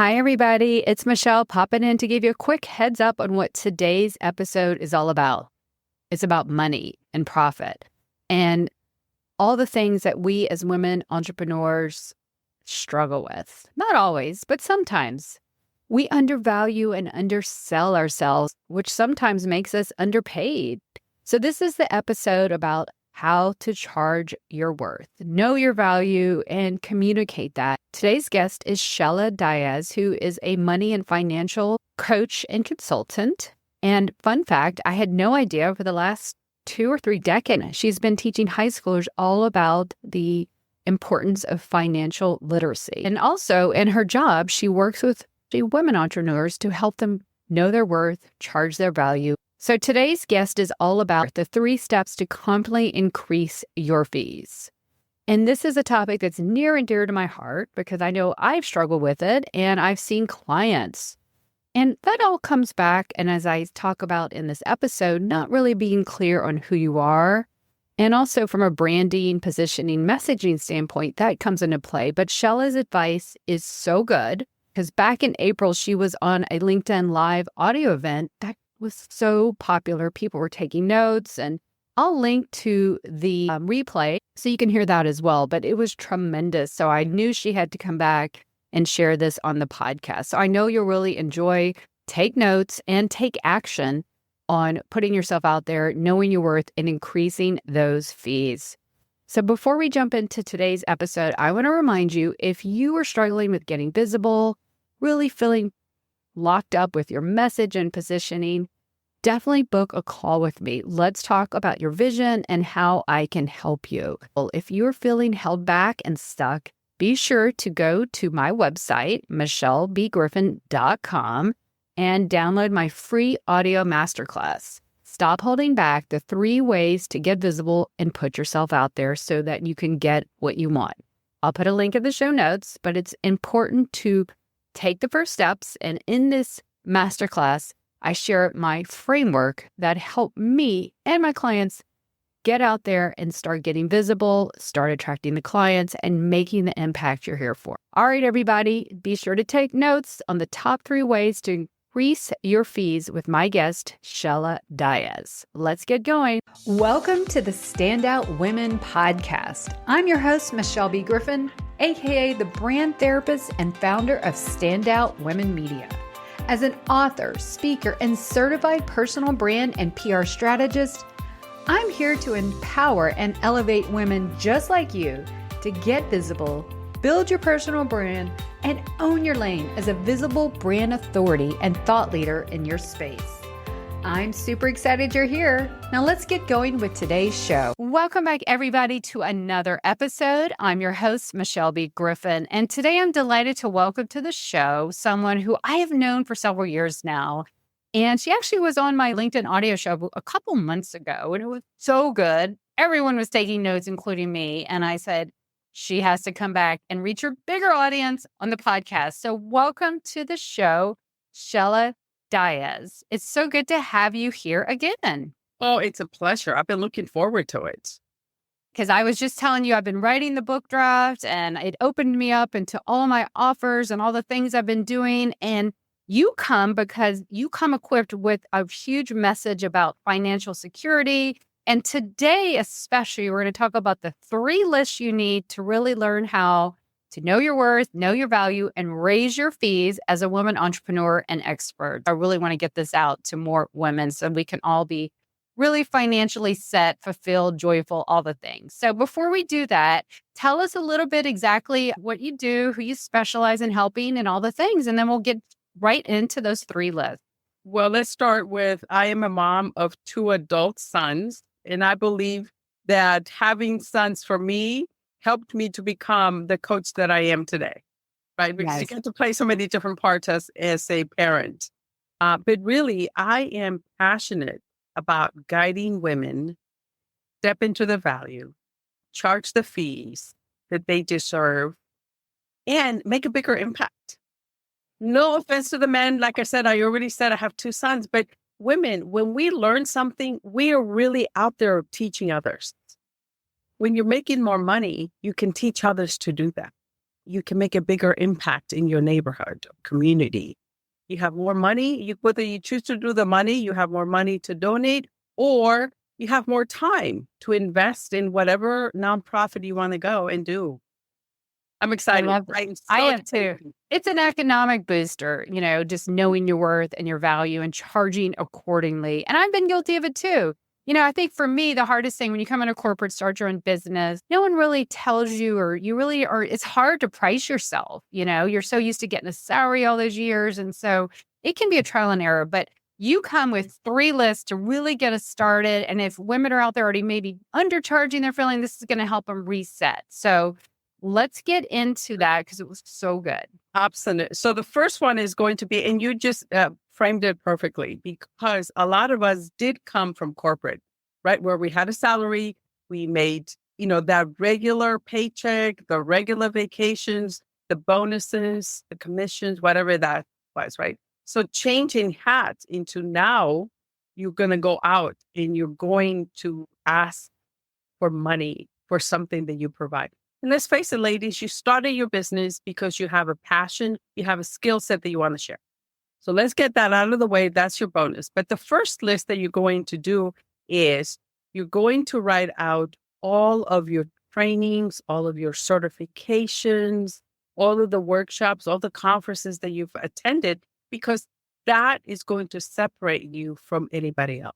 Hi, everybody. It's Michelle popping in to give you a quick heads up on what today's episode is all about. It's about money and profit and all the things that we as women entrepreneurs struggle with. Not always, but sometimes. We undervalue and undersell ourselves, which sometimes makes us underpaid. So this is the episode about how to charge your worth, know your value, and communicate that. Today's guest is Chella Diaz, who is a money and financial coach and consultant. And fun fact, I had no idea for the last 2 or 3 decades, she's been teaching high schoolers all about the importance of financial literacy. And also in her job, she works with women entrepreneurs to help them know their worth, charge their value. So today's guest is all about the 3 steps to confidently increase your fees. And this is a topic that's near and dear to my heart because I know I've struggled with it and I've seen clients. And that all comes back, and as I talk about in this episode, not really being clear on who you are. And also from a branding, positioning, messaging standpoint, that comes into play. But Chella's advice is so good because back in April, she was on a LinkedIn Live audio event that was so popular. People were taking notes, and I'll link to the replay so you can hear that as well. But it was tremendous. So I knew she had to come back and share this on the podcast. So I know you'll really enjoy, take notes, and take action on putting yourself out there, knowing your worth, and increasing those fees. So before we jump into today's episode, I want to remind you, if you are struggling with getting visible, really feeling locked up with your message and positioning, definitely book a call with me. Let's talk about your vision and how I can help you. Well, if you're feeling held back and stuck, be sure to go to my website, michellebgriffin.com, and download my free audio masterclass. Stop holding back, the 3 ways to get visible and put yourself out there so that you can get what you want. I'll put a link in the show notes, but it's important to take the first steps. And in this masterclass, I share my framework that helped me and my clients get out there and start getting visible, start attracting the clients, and making the impact you're here for. All right, everybody, be sure to take notes on the top 3 ways to increase your fees with my guest, Chella Diaz. Let's get going. Welcome to the Standout Women Podcast. I'm your host, Michelle B. Griffin, aka the brand therapist and founder of Standout Women Media. As an author, speaker, and certified personal brand and PR strategist, I'm here to empower and elevate women just like you to get visible, build your personal brand, and own your lane as a visible brand authority and thought leader in your space. I'm super excited you're here. Now let's get going with today's show. Welcome back, everybody, to another episode. I'm your host, Michelle B. Griffin, and today I'm delighted to welcome to the show someone who I have known for several years now. And she actually was on my LinkedIn audio show a couple months ago, and it was so good. Everyone was taking notes, including me. And I said, she has to come back and reach her bigger audience on the podcast. So welcome to the show, Chella Diaz. It's so good to have you here again. Oh, it's a pleasure. I've been looking forward to it. Because I was just telling you, I've been writing the book draft, and it opened me up into all my offers and all the things I've been doing. And you come because you come equipped with a huge message about financial security. And today, especially, we're going to talk about the 3 lists you need to really learn how to know your worth, know your value, and raise your fees as a woman entrepreneur and expert. I really want to get this out to more women so we can all be really financially set, fulfilled, joyful, all the things. So before we do that, tell us a little bit exactly what you do, who you specialize in helping, and all the things, and then we'll get right into those 3 lists. Well, let's start with, I am a mom of 2 adult sons, and I believe that having sons for me helped me to become the coach that I am today, right? Because you get to play so many different parts as a parent. But really, I am passionate about guiding women step into the value, charge the fees that they deserve, and make a bigger impact. No offense to the men. Like I said, I already said I have 2 sons, but women, when we learn something, we are really out there teaching others. When you're making more money, you can teach others to do that. you can make a bigger impact in your neighborhood, community. You have more money, whether you choose to do the money, you have more money to donate, or you have more time to invest in whatever nonprofit you want to go and do. I'm I excited. love it. I'm I so am too. excited. It's an economic booster, just knowing your worth and your value and charging accordingly. And I've been guilty of it too. I think for me, the hardest thing when you come into corporate, start your own business, no one really tells you, or you really are, it's hard to price yourself. You're so used to getting a salary all those years. And so it can be a trial and error, but you come with 3 lists to really get us started. And if women are out there already maybe undercharging, they're feeling this is going to help them reset. So let's get into that because it was so good. Absolutely. So the first one is going to be, and you just framed it perfectly, because a lot of us did come from corporate, right? Where we had a salary, we made, that regular paycheck, the regular vacations, the bonuses, the commissions, whatever that was, right? So changing hats into now, you're going to go out and you're going to ask for money for something that you provide. And let's face it, ladies, you started your business because you have a passion, you have a skill set that you want to share. So let's get that out of the way. That's your bonus. But the first list that you're going to do is you're going to write out all of your trainings, all of your certifications, all of the workshops, all the conferences that you've attended, because that is going to separate you from anybody else.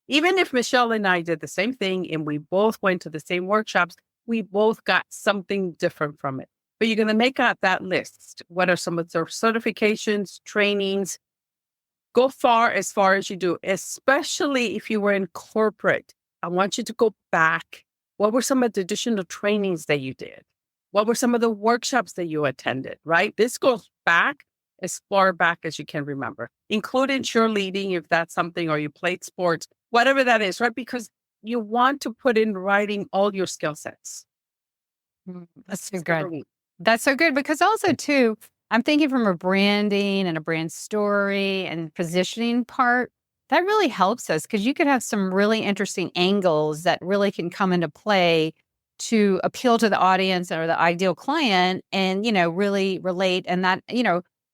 Even if Michelle and I did the same thing and we both went to the same workshops, we both got something different from it. But you're going to make out that list. What are some of the certifications, trainings? Go as far as you do, especially if you were in corporate. I want you to go back. What were some of the additional trainings that you did? What were some of the workshops that you attended, right? This goes back as far back as you can remember, including cheerleading, if that's something, or you played sports, whatever that is, right? Because you want to put in writing all your skill sets. That's so good. That's so good because also too, I'm thinking from a branding and a brand story and positioning part, that really helps us because you could have some really interesting angles that really can come into play to appeal to the audience or the ideal client and, really relate. And that,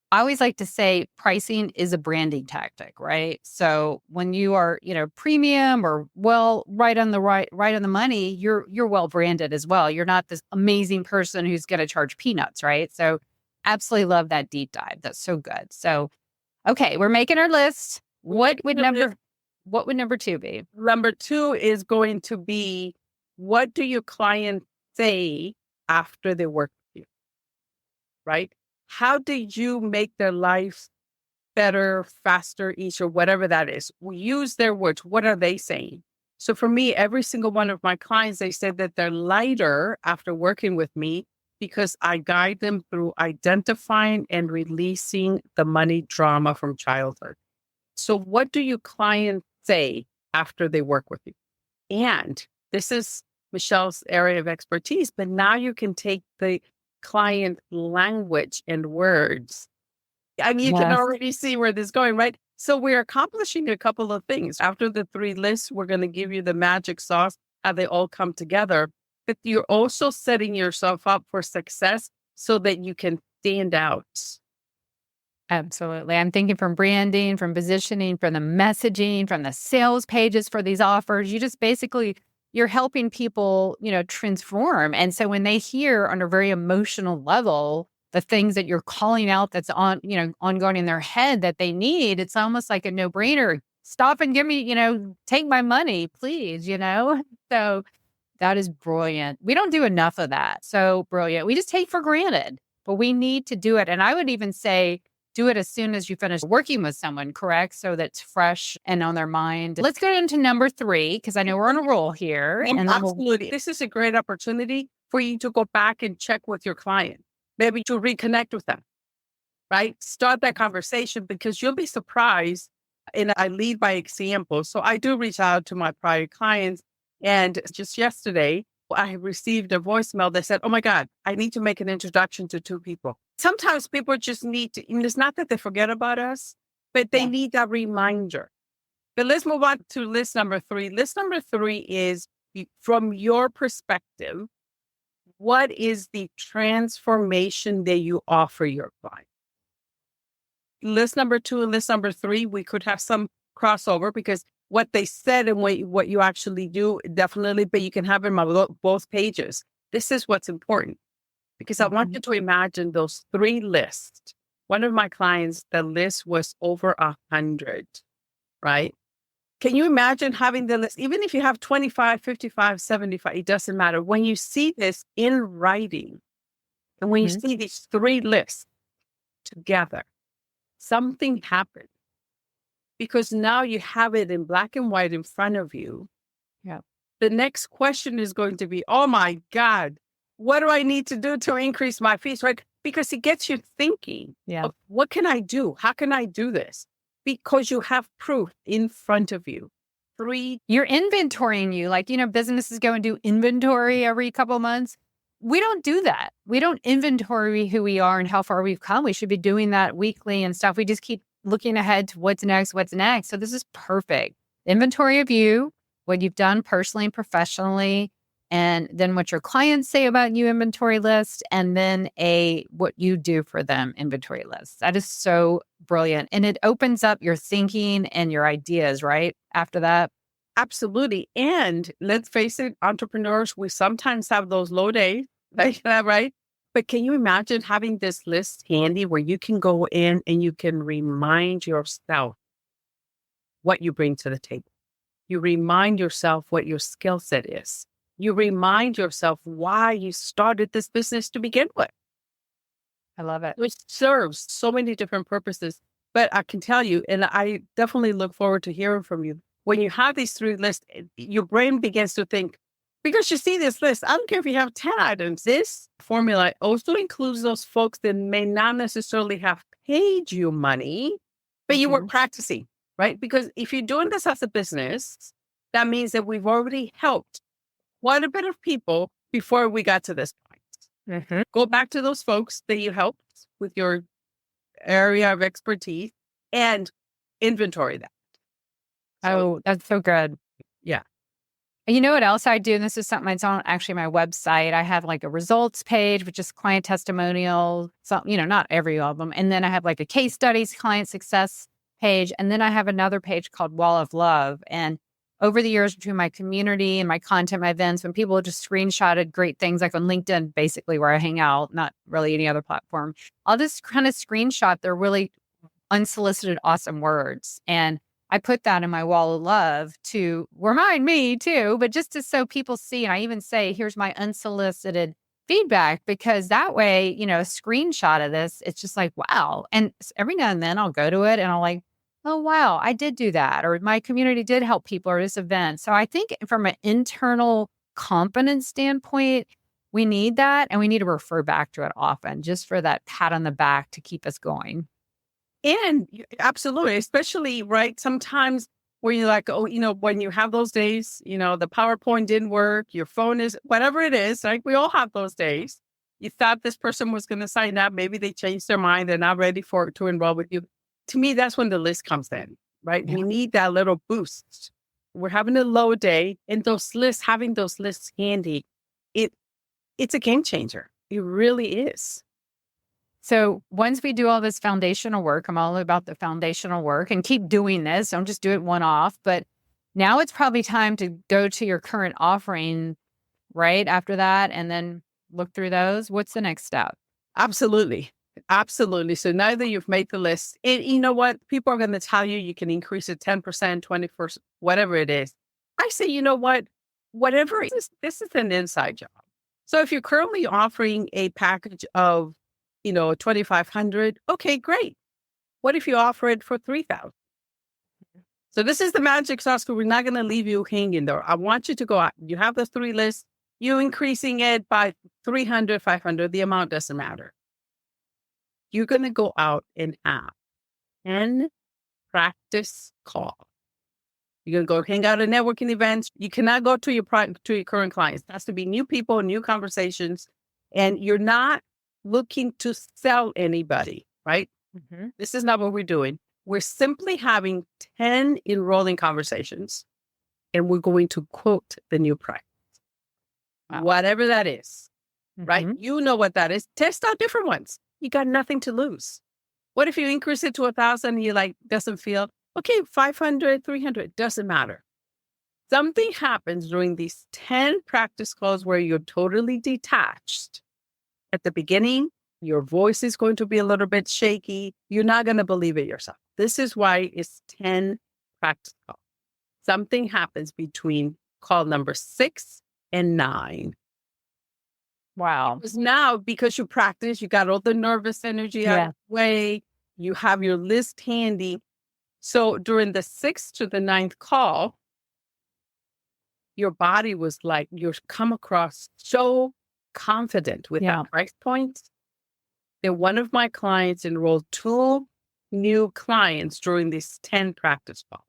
I always like to say pricing is a branding tactic, right? So when you are, premium or right on the money, you're well branded as well. You're not this amazing person who's going to charge peanuts, right? So absolutely love that deep dive. That's so good. So, okay, we're making our list. What would number 2 be? Number 2 is going to be, what do your clients say after they work with you, right? How did you make their life better, faster, easier, whatever that is? We use their words. What are they saying? So for me, every single one of my clients, they said that they're lighter after working with me because I guide them through identifying and releasing the money trauma from childhood. So what do your clients say after they work with you? And this is Michelle's area of expertise, but now you can take the client language and words. I mean, you can already see where this is going, right? So we're accomplishing a couple of things. After the 3 lists, we're going to give you the magic sauce, how they all come together. But you're also setting yourself up for success so that you can stand out. Absolutely. I'm thinking from branding, from positioning, from the messaging, from the sales pages for these offers. You just basically, you're helping people, transform. And so when they hear on a very emotional level, the things that you're calling out that's ongoing in their head that they need, it's almost like a no-brainer. Stop and give me, take my money, please, So that is brilliant. We don't do enough of that. So brilliant. We just take for granted, but we need to do it. And I would even say, do it as soon as you finish working with someone, correct? So that's fresh and on their mind. Let's go into number 3, because I know we're on a roll here. And absolutely. This is a great opportunity for you to go back and check with your client, maybe to reconnect with them, right? Start that conversation because you'll be surprised. And I lead by example. So I do reach out to my prior clients. And just yesterday, I received a voicemail that said, oh my God, I need to make an introduction to 2 people. Sometimes people just need to, and it's not that they forget about us, but they need that reminder. But let's move on to list number 3. List number 3 is, from your perspective, what is the transformation that you offer your client? List number 2 and list number 3, we could have some crossover because what they said and what you actually do, definitely, but you can have them on both pages. This is what's important because I want you to imagine those 3 lists. One of my clients, the list was over 100, right? Can you imagine having the list? Even if you have 25, 55, 75, it doesn't matter. When you see this in writing and when you see these 3 lists together, something happened because now you have it in black and white in front of you. Yeah. The next question is going to be, oh my God, what do I need to do to increase my fees? Right? Because it gets you thinking, Yeah. What can I do? How can I do this? Because you have proof in front of you. 3. You're inventorying you. Like, businesses go and do inventory every couple of months. We don't do that. We don't inventory who we are and how far we've come. We should be doing that weekly and stuff. We just keep looking ahead to what's next. So this is perfect. Inventory of you, what you've done personally and professionally, and then what your clients say about you inventory list, and then what you do for them inventory list. That is so brilliant. And it opens up your thinking and your ideas, right? After that. Absolutely. And let's face it, entrepreneurs, we sometimes have those low days, like that, right? But can you imagine having this list handy where you can go in and you can remind yourself what you bring to the table? You remind yourself what your skill set is. You remind yourself why you started this business to begin with. I love it. Which serves so many different purposes. But I can tell you, and I definitely look forward to hearing from you, when you have these 3 lists, your brain begins to think, because you see this list, I don't care if you have 10 items, this formula also includes those folks that may not necessarily have paid you money, but you were practicing, right? Because if you're doing this as a business, that means that we've already helped quite a bit of people before we got to this point. Go back to those folks that you helped with your area of expertise and inventory that. Oh, that's so good. Yeah. And you know what else I do? And this is something that's on actually my website. I have like a results page, which is client testimonial, not every of them. And then I have like a case studies, client success page. And then I have another page called Wall of Love. And over the years between my community and my content, my events, when people just screenshotted great things, like on LinkedIn, basically where I hang out, not really any other platform, I'll just kind of screenshot their really unsolicited, awesome words. And I put that in my Wall of Love to remind me too, but just so people see. And I even say, here's my unsolicited feedback, because that way, a screenshot of this, it's just like, wow. And every now and then I'll go to it and I'll like, oh, wow, I did do that. Or my community did help people or this event. So I think from an internal confidence standpoint, we need that. And we need to refer back to it often just for that pat on the back to keep us going. And absolutely, especially, right, sometimes where you're like, when you have those days, the PowerPoint didn't work, your phone is, whatever it is, like we all have those days. You thought this person was going to sign up. Maybe they changed their mind. They're not ready to enroll with you. To me, that's when the list comes in, right? Yeah. We need that little boost. We're having a low day, and having those lists handy, it's a game changer. It really is. So once we do all this foundational work, I'm all about the foundational work and keep doing this. Don't just do it one off. But now it's probably time to go to your current offering right after that and then look through those. What's the next step? Absolutely. Absolutely. So now that you've made the list, and you know what? People are going to tell you can increase it 10%, 20%, whatever it is. I say, you know what? Whatever it is, this is an inside job. So if you're currently offering a package of $2,500. Okay, great. What if you offer it for $3,000? So this is the magic sauce. We're not going to leave you hanging there. I want you to go out. You have the 3 lists. You increasing it by 300, 500. The amount doesn't matter. You're going to go out and have 10 practice calls. You're going to go hang out at networking events. You cannot go to your current clients. It has to be new people, new conversations, and you're not looking to sell anybody, right? This is not what we're doing. We're simply having 10 enrolling conversations, and we're going to quote the new price, whatever that is. right? You know what that is. Test out different ones. You got nothing to lose. What if you increase it to 1,000 and you doesn't feel, okay, 500, 300, doesn't matter. Something happens during these 10 practice calls where you're totally detached. At the beginning, your voice is going to be a little bit shaky. You're not going to believe it yourself. This is why it's 10 practice calls. Something happens between call number 6 and 9. Wow. Because now, because you practice, you got all the nervous energy out of the way, you have your list handy. So during the 6th to the 9th call, your body was like, you come across so confident with that price point that one of my clients enrolled 2 new clients during these 10 practice calls,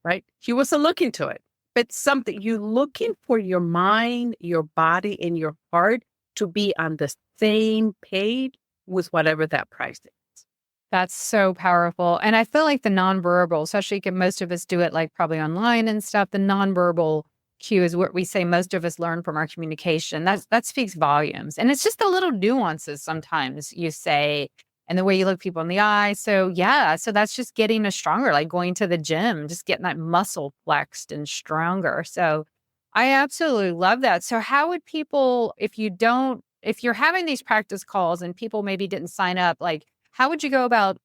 right? He wasn't looking to it, but something you're looking for your mind, your body, and your heart to be on the same page with whatever that price is. That's so powerful. And I feel like the nonverbal, especially because most of us do it like probably online and stuff, the nonverbal cue is what we say most of us learn from our communication. That speaks volumes. And it's just the little nuances sometimes you say and the way you look people in the eye. So so that's just getting us stronger, like going to the gym, just getting that muscle flexed and stronger. So I absolutely love that. So how would people, if you're having these practice calls and people maybe didn't sign up, like how would you go about,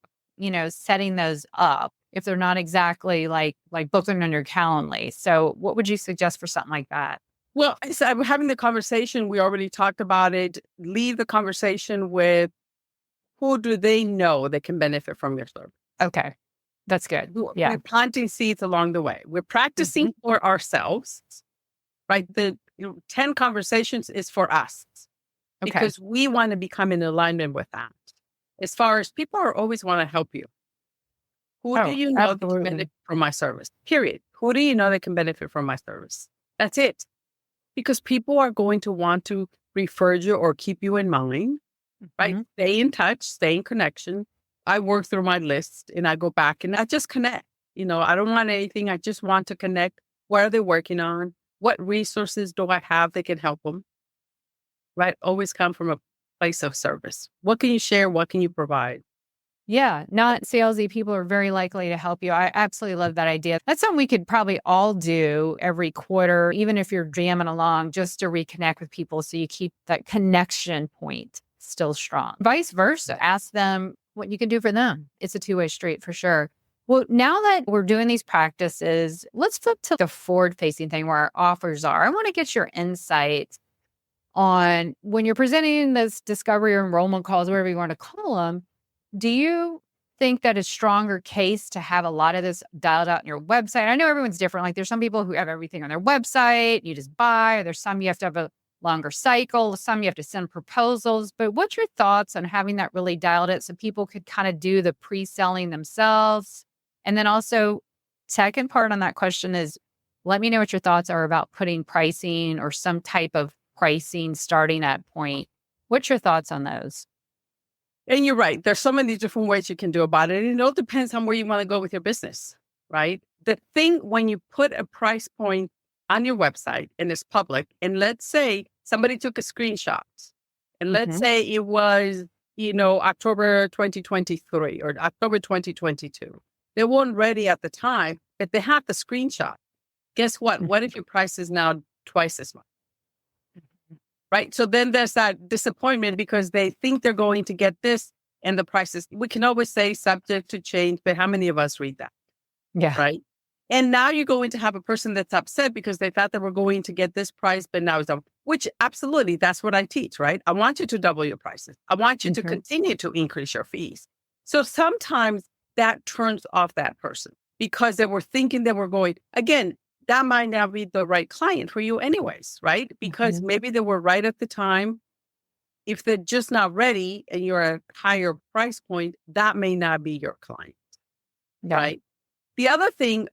setting those up if they're not exactly like booking on your Calendly? So what would you suggest for something like that? Well, I said, we're having the conversation. We already talked about it. Leave the conversation with who do they know that can benefit from your service. Okay. That's good. Yeah. We're planting seeds along the way. We're practicing for ourselves, right? The 10 conversations is for us because we want to become in alignment with that. As far as people are always want to help you. Who do you know that can benefit from my service? Period. Who do you know that can benefit from my service? That's it. Because people are going to want to refer you or keep you in mind, right? Stay in touch, stay in connection. I work through my list and I go back and I just connect. I don't want anything. I just want to connect. What are they working on? What resources do I have that can help them? Right? Always come from a place of service. What can you share? What can you provide? Yeah, not salesy people are very likely to help you. I absolutely love that idea. That's something we could probably all do every quarter, even if you're jamming along, just to reconnect with people so you keep that connection point still strong. Vice versa, ask them what you can do for them. It's a two-way street for sure. Well, now that we're doing these practices, let's flip to the forward-facing thing where our offers are. I want to get your insights on when you're presenting this discovery or enrollment calls, whatever you want to call them. Do you think that a stronger case to have a lot of this dialed out in your website? I know everyone's different. Like there's some people who have everything on their website, you just buy, or there's some you have to have a longer cycle, some you have to send proposals. But what's your thoughts on having that really dialed in so people could kind of do the pre-selling themselves? And then also, second part on that question is, let me know what your thoughts are about putting pricing or some type of pricing starting at point. What's your thoughts on those? And you're right. There's so many different ways you can do about it. And it all depends on where you want to go with your business, right? The thing when you put a price point on your website and it's public, and let's say somebody took a screenshot, and let's say it was, October 2023 or October 2022. They weren't ready at the time, but they had the screenshot. Guess what? What if your price is now twice as much? Right. So then there's that disappointment because they think they're going to get this and the prices. We can always say subject to change, but how many of us read that? Yeah. Right. And now you're going to have a person that's upset because they thought they were going to get this price, but now it's double, which absolutely that's what I teach, right? I want you to double your prices. I want you to continue to increase your fees. So sometimes that turns off that person because they were thinking they were going, again, that might not be the right client for you anyways, right? Because maybe they were right at the time. If they're just not ready and you're at a higher price point, that may not be your client, right? The other thing,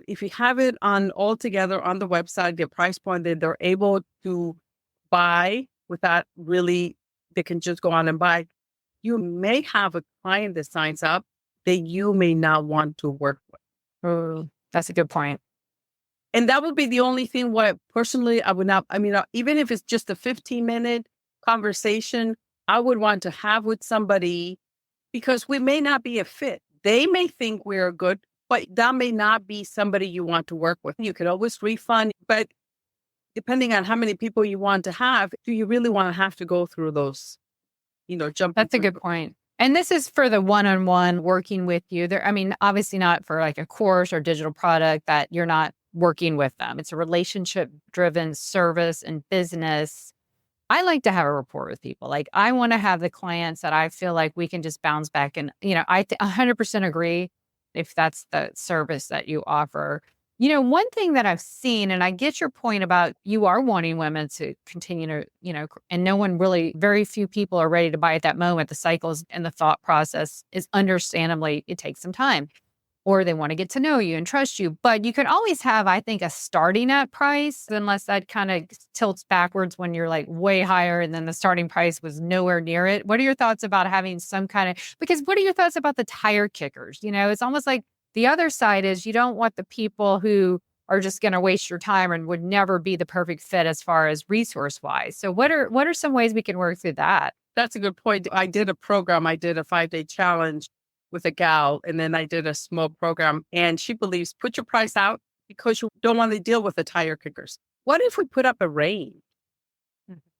if you have it on all together on the website, the price point that they're able to buy without really, they can just go on and buy. You may have a client that signs up that you may not want to work with. That's a good point. And that would be the only thing where personally I would not, even if it's just a 15-minute conversation, I would want to have with somebody because we may not be a fit. They may think we're good, but that may not be somebody you want to work with. You could always refund, but depending on how many people you want to have, do you really want to have to go through those, jumping? That's a good point. And this is for the one-on-one working with you. Obviously not for like a course or digital product that you're not working with them. It's a relationship-driven service and business. I like to have a rapport with people. Like I want to have the clients that I feel like we can just bounce back. And, I 100% agree if that's the service that you offer. One thing that I've seen, and I get your point about you are wanting women to continue to, and very few people are ready to buy at that moment. The cycles and the thought process is understandably, it takes some time. Or they want to get to know you and trust you. But you can always have, I think, a starting at price, unless that kind of tilts backwards when you're like way higher and then the starting price was nowhere near it. What are your thoughts about having because what are your thoughts about the tire kickers? It's almost like the other side is you don't want the people who are just going to waste your time and would never be the perfect fit as far as resource wise. So what are some ways we can work through that? That's a good point. I did a 5-day challenge with a gal, and then I did a small program, and she believes put your price out because you don't want to deal with the tire kickers. What if we put up a range?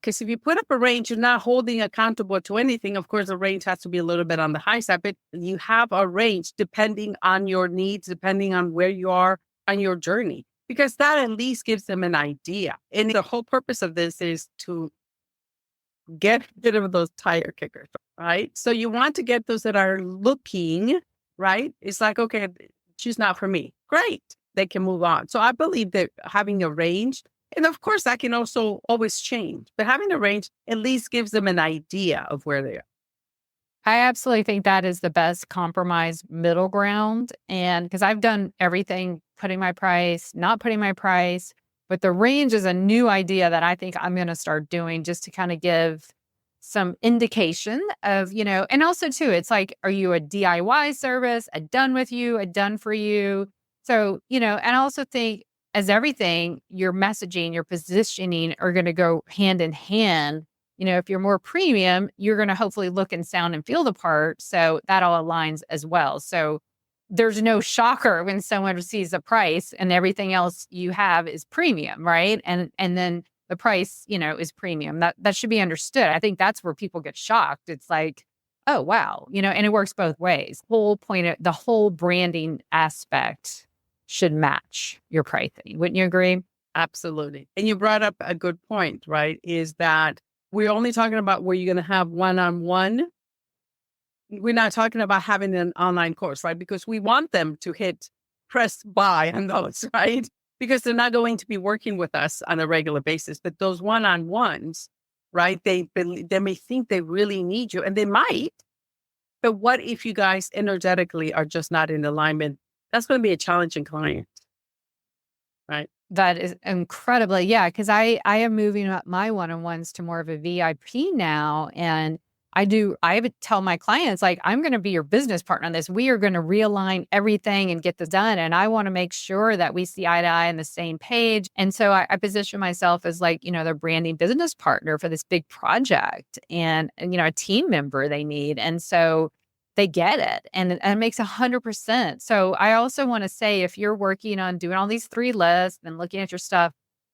Because if you put up a range, you're not holding accountable to anything. Of course, the range has to be a little bit on the high side, but you have a range depending on your needs, depending on where you are on your journey, because that at least gives them an idea. And the whole purpose of this is to get rid of those tire kickers, right? So you want to get those that are looking, right? It's like, okay, she's not for me. Great. They can move on. So I believe that having a range, and of course that can also always change, but having a range at least gives them an idea of where they are. I absolutely think that is the best compromise middle ground. And because I've done everything, putting my price, not putting my price, but the range is a new idea that I think I'm going to start doing just to kind of give some indication of, and also too, it's like, are you a DIY service, a done with you, a done for you? So, and I also think as everything, your messaging, your positioning are going to go hand in hand. If you're more premium, you're going to hopefully look and sound and feel the part. So that all aligns as well. So there's no shocker when someone sees a price and everything else you have is premium, right? And then the price, is premium. That should be understood. I think that's where people get shocked. It's like, oh, wow. And it works both ways. The whole branding aspect should match your pricing. Wouldn't you agree? Absolutely. And you brought up a good point, right? Is that we're only talking about where you're going to have one-on-one. We're not talking about having an online course, right? Because we want them to press buy on those, right? Because they're not going to be working with us on a regular basis. But those one-on-ones, right? They may think they really need you, and they might. But what if you guys energetically are just not in alignment? That's going to be a challenging client, right? That is incredibly, yeah, because I am moving up my one-on-ones to more of a VIP now. And I would tell my clients, like, I'm going to be your business partner on this. We are going to realign everything and get this done. And I want to make sure that we see eye to eye on the same page. And so I position myself as like, their branding business partner for this big project and a team member they need. And so they get it. And it makes 100%. So I also want to say, if you're working on doing all these 3 lists and looking at your stuff,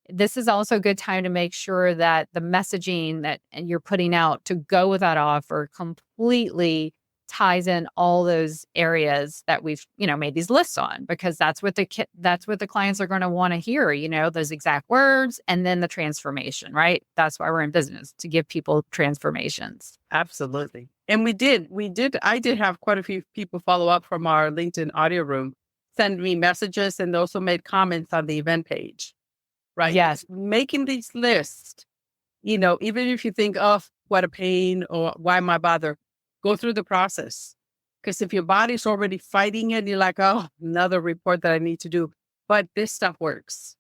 this is also a good time to make sure that the messaging that you're putting out to go with that offer completely ties in all those areas that we've, made these lists on, because that's what the clients are going to want to hear, those exact words, and then the transformation, right? That's why we're in business, to give people transformations. Absolutely. And I did have quite a few people follow up from our LinkedIn audio room, send me messages, and also made comments on the event page. Right. Yes. Making these lists, even if you think, oh, what a pain, or why am I bother? Go through the process. Because if your body's already fighting it, you're like, oh, another report that I need to do. But this stuff works,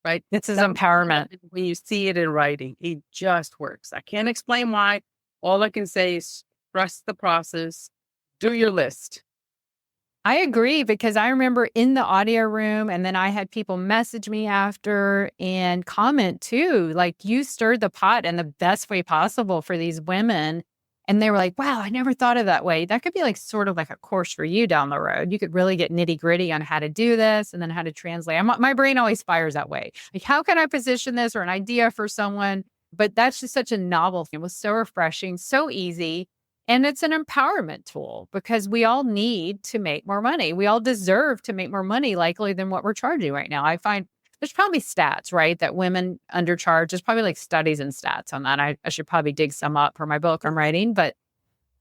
right? This is empowerment. When you see it in writing, it just works. I can't explain why. All I can say is trust the process, do your list. I agree, because I remember in the audio room, and then I had people message me after and comment too, like, you stirred the pot in the best way possible for these women. And they were like, wow, I never thought of that way. That could be like sort of like a course for you down the road. You could really get nitty gritty on how to do this and then how to translate. My brain always fires that way. Like, how can I position this or an idea for someone? But that's just such a novel thing. It was so refreshing, so easy. And it's an empowerment tool, because we all need to make more money. We all deserve to make more money, likely, than what we're charging right now. I find there's probably stats, right, that women undercharge. There's probably like studies and stats on that. I should probably dig some up for my book I'm writing, but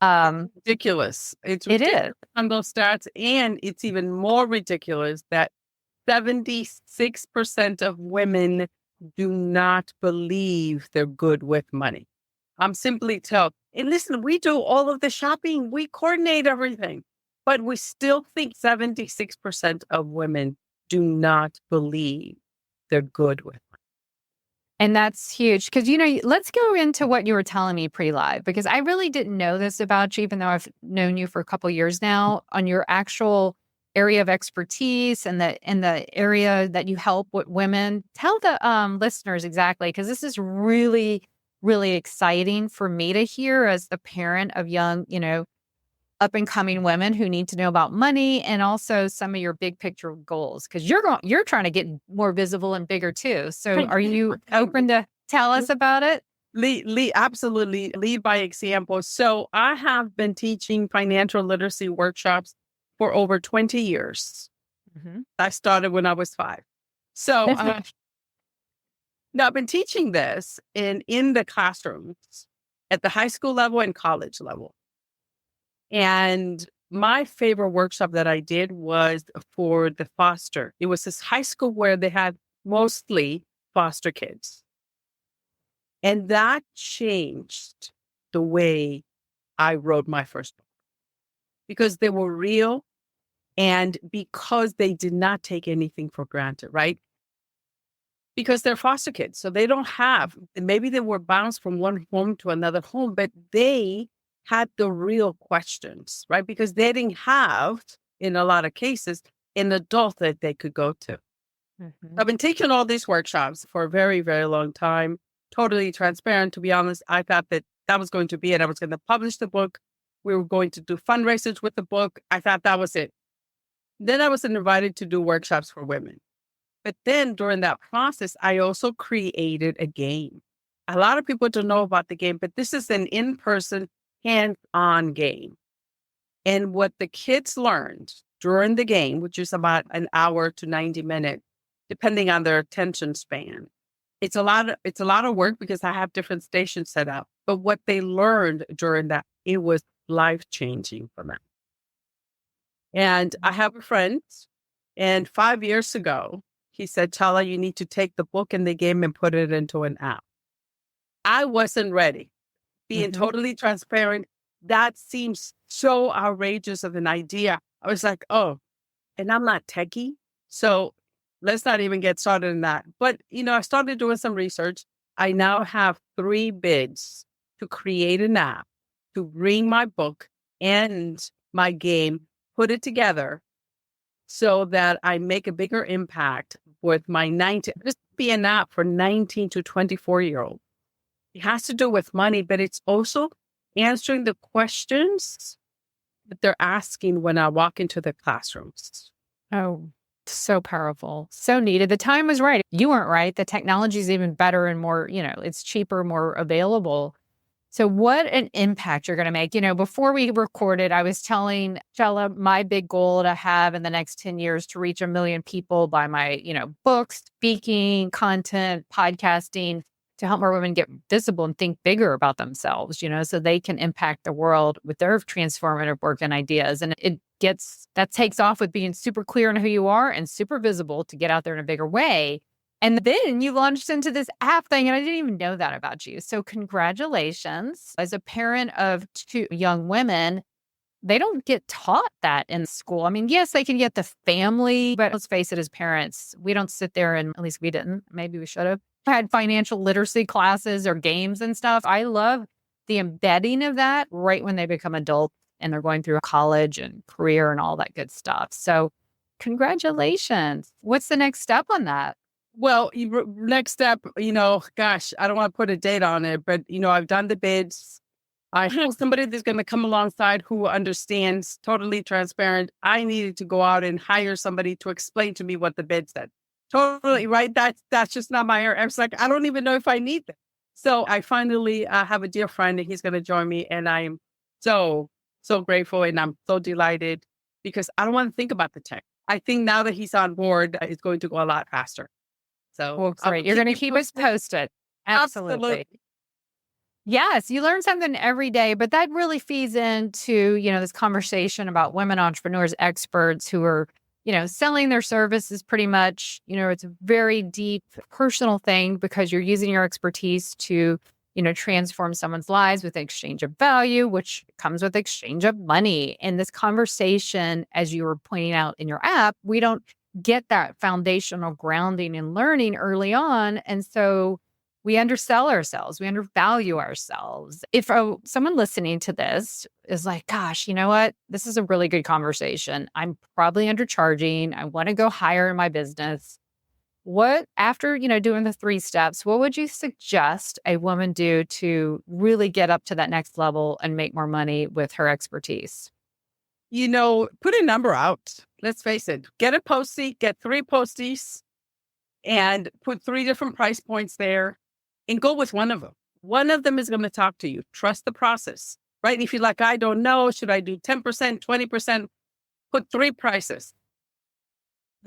Ridiculous. It's it ridiculous is. on those stats. And it's even more ridiculous that 76% of women do not believe they're good with money. I'm simply tell, and listen, we do all of the shopping, we coordinate everything, but we still think 76% of women do not believe they're good with money. And that's huge, because, let's go into what you were telling me pre-live, because I really didn't know this about you, even though I've known you for a couple of years now, on your actual area of expertise and the area that you help with women. Tell the listeners exactly, because this is really, really exciting for me to hear as the parent of young, up and coming women who need to know about money, and also some of your big picture goals, because you're trying to get more visible and bigger too. So are you open to tell us about it? Absolutely. Lead by example. So I have been teaching financial literacy workshops for over 20 years. Mm-hmm. I started when I was 5. So now I've been teaching this in the classrooms at the high school level and college level. And my favorite workshop that I did was for the foster. It was this high school where they had mostly foster kids. And that changed the way I wrote my first book, because they were real and because they did not take anything for granted, right? Because they're foster kids. So they don't have, maybe they were bounced from one home to another home, but they had the real questions, right? Because they didn't have, in a lot of cases, an adult that they could go to. Mm-hmm. I've been taking all these workshops for a very, very long time. Totally transparent, to be honest. I thought that was going to be it. I was going to publish the book. We were going to do fundraisers with the book. I thought that was it. Then I was invited to do workshops for women. But then during that process, I also created a game. A lot of people don't know about the game, but this is an in-person, hands-on game. And what the kids learned during the game, which is about an hour to 90 minutes, depending on their attention span, it's a lot of work because I have different stations set up. But what they learned during that, it was life-changing for them. And I have a friend, and 5 years ago, he said, Chella, you need to take the book and the game and put it into an app. I wasn't ready. Being totally transparent, that seems so outrageous of an idea. I was like, oh, and I'm not techie. So let's not even get started in that. But, I started doing some research. I now have 3 bids to create an app to bring my book and my game, put it together so that I make a bigger impact with my just be an app for 19 to 24-year-old. It has to do with money, but it's also answering the questions that they're asking when I walk into the classrooms. Oh, so powerful. So needed. The time was right. You weren't right. The technology is even better and more, it's cheaper, more available. So what an impact you're going to make. Before we recorded, I was telling Chella my big goal to have in the next 10 years to reach 1 million people by my, books, speaking, content, podcasting, to help more women get visible and think bigger about themselves, so they can impact the world with their transformative work and ideas. And that takes off with being super clear on who you are and super visible to get out there in a bigger way. And then you launched into this app thing, and I didn't even know that about you. So congratulations. As a parent of 2 young women, they don't get taught that in school. I mean, yes, they can get the family, but let's face it, as parents, we don't sit there and, at least we didn't, maybe we should have, had financial literacy classes or games and stuff. I love the embedding of that right when they become adults and they're going through college and career and all that good stuff. So congratulations. What's the next step on that? Well, next step, gosh, I don't want to put a date on it, but, I've done the bids. I have somebody that's going to come alongside who understands, totally transparent. I needed to go out and hire somebody to explain to me what the bid said. Totally, right? That's just not my area. I was like, I don't even know if I need that. So I finally have a dear friend, and he's going to join me. And I am so, so grateful, and I'm so delighted because I don't want to think about the tech. I think now that he's on board, it's going to go a lot faster. So well, great. You're going to keep us posted. Absolutely. Yes, you learn something every day, but that really feeds into, this conversation about women entrepreneurs, experts who are, selling their services pretty much. It's a very deep personal thing because you're using your expertise to, transform someone's lives with exchange of value, which comes with exchange of money. And this conversation, as you were pointing out in your app, we don't get that foundational grounding and learning early on. And so we undersell ourselves. We undervalue ourselves. If someone listening to this is like, gosh, you know what? This is a really good conversation. I'm probably undercharging. I want to go higher in my business. What, after, doing the 3 steps, what would you suggest a woman do to really get up to that next level and make more money with her expertise? Put a number out. Let's face it. Get a postie, get 3 posties, and put 3 different price points there. And go with one of them. One of them is going to talk to you. Trust the process, right? If you're like, I don't know, should I do 10%, 20%? Put 3 prices.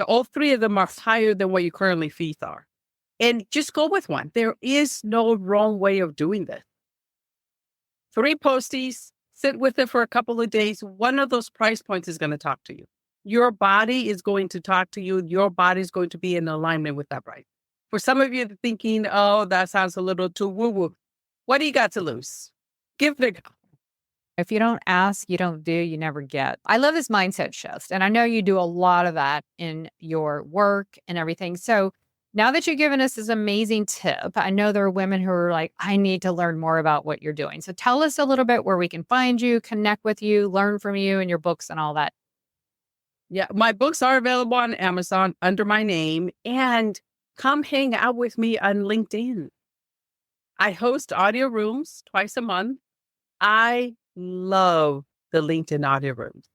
All 3 of them are higher than what your currently fees are. And just go with one. There is no wrong way of doing this. 3 posties, sit with it for a couple of days. One of those price points is going to talk to you. Your body is going to talk to you. Your body is going to be in alignment with that price. For some of you thinking, oh, that sounds a little too woo-woo. What do you got to lose? Give it a go. If you don't ask, you don't do, you never get. I love this mindset shift. And I know you do a lot of that in your work and everything. So now that you've given us this amazing tip, I know there are women who are like, I need to learn more about what you're doing. So tell us a little bit where we can find you, connect with you, learn from you and your books and all that. Yeah, my books are available on Amazon under my name. And come hang out with me on LinkedIn. I host audio rooms twice a month. I love the LinkedIn audio rooms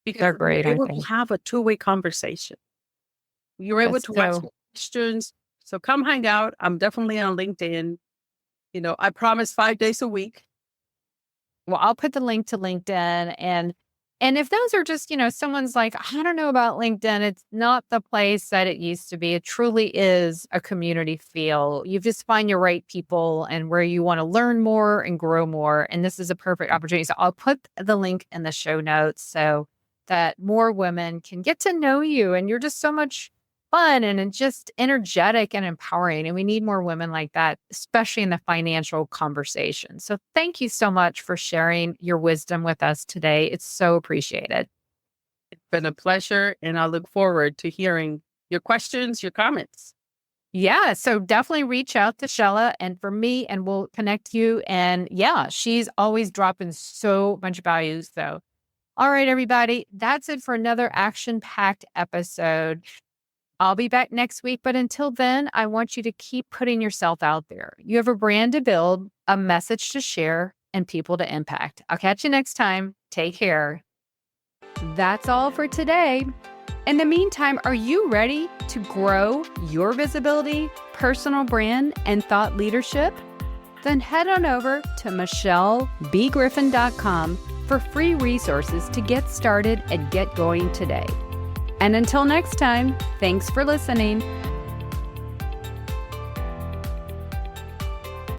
because they're great. You're able to have a 2-way conversation. You're able to ask questions. So come hang out. I'm definitely on LinkedIn. I promise 5 days a week. Well, I'll put the link to LinkedIn and if those are just, someone's like, I don't know about LinkedIn, it's not the place that it used to be. It truly is a community feel. You just find your right people and where you want to learn more and grow more. And this is a perfect opportunity. So I'll put the link in the show notes so that more women can get to know you. And you're just so much fun and just energetic and empowering. And we need more women like that, especially in the financial conversation. So thank you so much for sharing your wisdom with us today. It's so appreciated. It's been a pleasure. And I look forward to hearing your questions, your comments. Yeah. So definitely reach out to Chella and for me, and we'll connect you. And yeah, she's always dropping so much value. So, all right, everybody, that's it for another action-packed episode. I'll be back next week, but until then, I want you to keep putting yourself out there. You have a brand to build, a message to share, and people to impact. I'll catch you next time. Take care. That's all for today. In the meantime, are you ready to grow your visibility, personal brand, and thought leadership? Then head on over to michellebgriffin.com for free resources to get started and get going today. And until next time, thanks for listening.